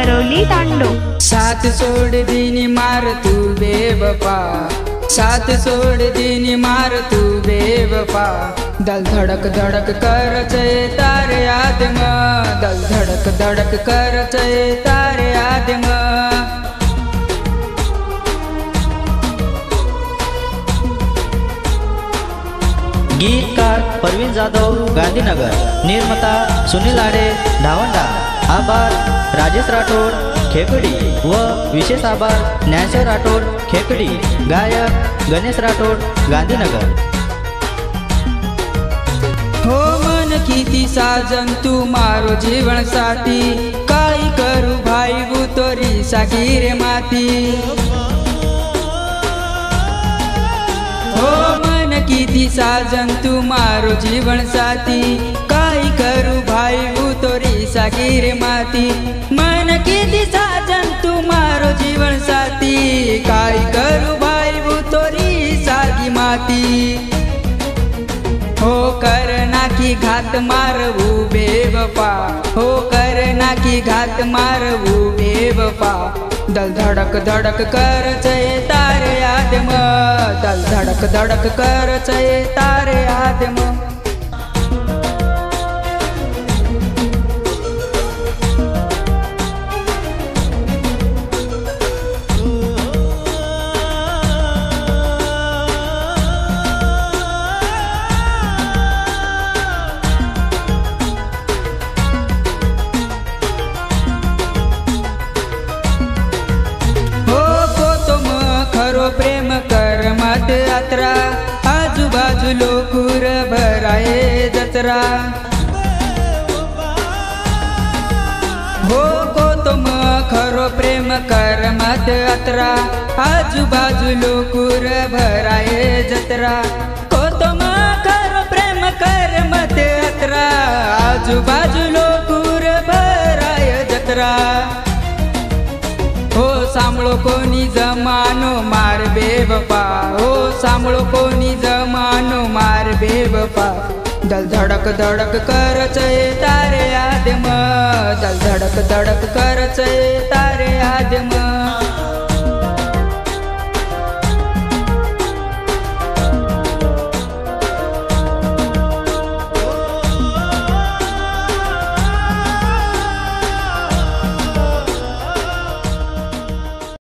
Varolii तांडो। साथ सोड दीनी मार तू बेवफा, साथ सोड दीनी मार तू बेवफा। दल धड़क धड़क कर चए तारे याद में, दल धड़क धड़क कर चए तारे याद में। गीतकार परवीन जाधव गांधीनगर, निर्माता सुनील आडे धावंडा। आभार राजेश राठोड खेकडी व विशेष आभार ज्ञानेश्वर राठोड खेकडी। गायक गणेश राठोड गांधीनगर। हो मन किती साजन तू मारो जीवन साथी, काई करू भाई वो तोरी सागीरे माती। हो मन किती साजन तू मारो जीवन साथी, काई करू भाई वो तोरी सागीरे माती। मन किती साजन तू मारो जीवन साथी, काई करू भाई वो तोरी सागी माती। हो करना की घात मारवू बेवफा, हो करना की घात मारवू बेवफा। दल धड़क धड़क कर चए तारे याद में, दल धड़क धड़क कर चए तारे याद में। प्रेम कर मत यात्रा, आजूबाजू लोकुर भराए जत्रा। हो को तुम खरो प्रेम कर मत यात्रा, आजूबाजू लोकुर भराए जत्रा। को तुम खरो प्रेम कर मत यात्रा, आजूबाजू लोकुर भराए जत्रा। हो सांभळो कोणी जमानो मार बेवफा, हो सांभळो कोणी जमानो मार बेवफा। दल धड़क धड़क कर चए तारे याद में, दल धड़क धड़क कर चए तारे याद में।